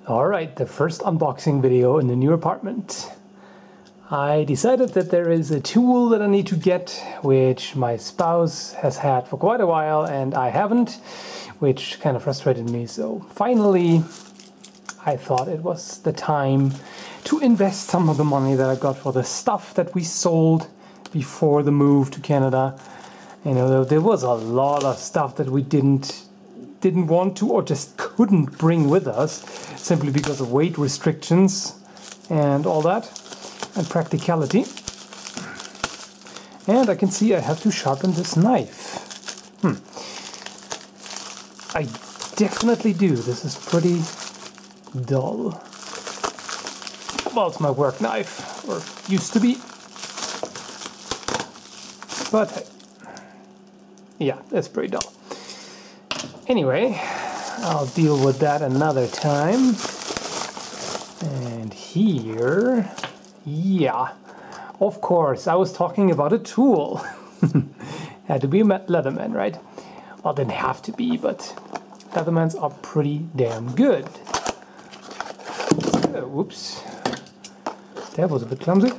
Alright, the first unboxing video in the new apartment. I decided that there is a tool that I need to get, which my spouse has had for quite a while and I haven't, which kind of frustrated me. So finally, I thought it was the time to invest some of the money that I got for the stuff that we sold before the move to Canada. You know, there was a lot of stuff that we didn't want to or just couldn't bring with us simply because of weight restrictions and all that, and practicality. And I can see I have to sharpen this knife. I definitely do. This is pretty dull. Well, it's my work knife, or used to be. But hey, yeah, it's pretty dull. Anyway, I'll deal with that another time. And here, yeah, of course, I was talking about a tool. Had to be a Leatherman, right? Well, didn't have to be, but Leathermans are pretty damn good. Oh, whoops. That was a bit clumsy.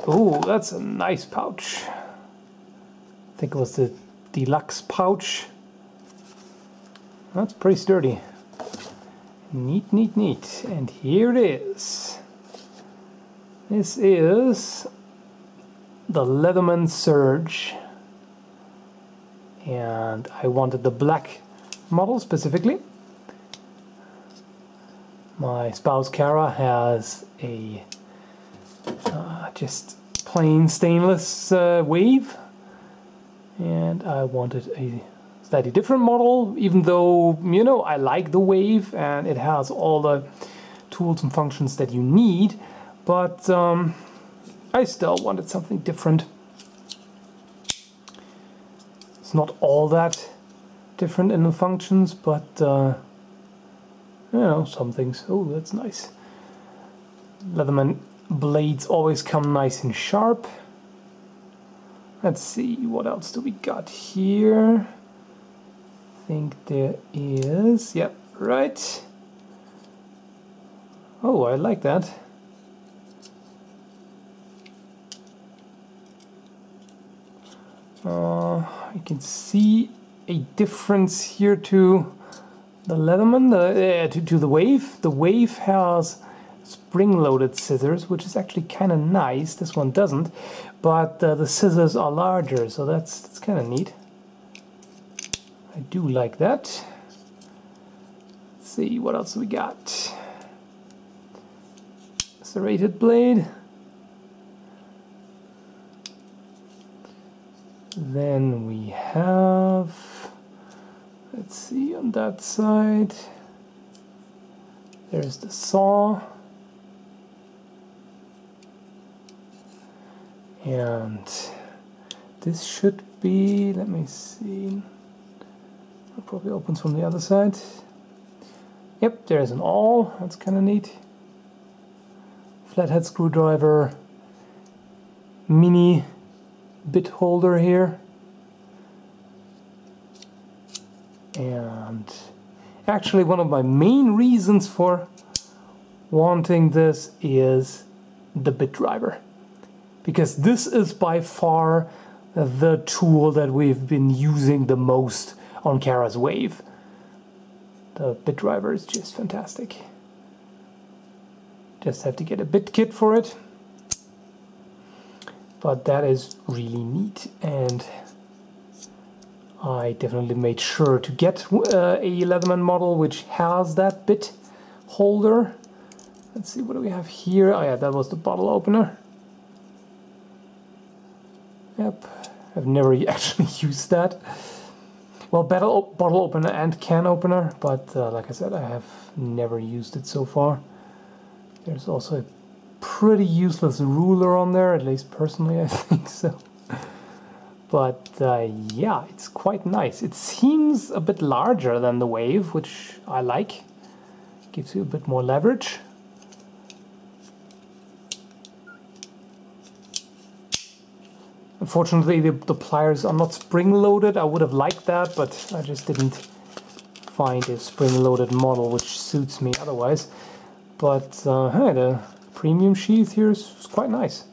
Oh, that's a nice pouch. I think it was the deluxe pouch. That's pretty sturdy. Neat, neat, neat. And here it is. This is the Leatherman Surge. And I wanted the black model specifically. My spouse Kara has a just plain stainless wave. And I wanted a slightly different model, even though, you know, I like the wave and it has all the tools and functions that you need, but I still wanted something different. It's not all that different in the functions, but you know, some things. Oh, that's nice. Leatherman blades always come nice and sharp. Let's see, what else do we got here? I think there is, yep, right. Oh, I like that. You can see a difference here to the Leatherman, to the Wave. The Wave has spring-loaded scissors, which is actually kind of nice. This one doesn't, but the scissors are larger, so that's kind of neat. I do like that. Let's see, what else we got? Serrated blade. Then we have, let's see, on that side, there's the saw. And this should be, let me see, it probably opens from the other side. Yep, there's an awl, that's kind of neat. Flathead screwdriver, mini bit holder here. And actually one of my main reasons for wanting this is the bit driver. Because this is by far the tool that we've been using the most on Kara's Wave. The bit driver is just fantastic. Just have to get a bit kit for it. But that is really neat, and I definitely made sure to get a Leatherman model which has that bit holder. Let's see, what do we have here? Oh yeah, that was the bottle opener. Yep, I've never actually used that. Well, bottle opener and can opener, but like I said, I have never used it so far. There's also a pretty useless ruler on there, at least personally I think so. But yeah, it's quite nice. It seems a bit larger than the Wave, which I like. Gives you a bit more leverage. Unfortunately, the pliers are not spring-loaded. I would have liked that, but I just didn't find a spring-loaded model which suits me otherwise. But hey, the premium sheath here is quite nice.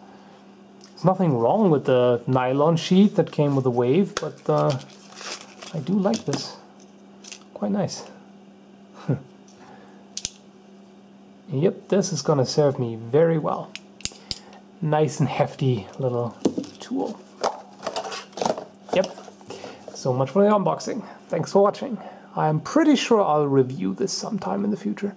There's nothing wrong with the nylon sheath that came with the Wave, but I do like this. Quite nice. Yep, this is gonna serve me very well. Nice and hefty little tool. Yep, so much for the unboxing. Thanks for watching. I'm pretty sure I'll review this sometime in the future.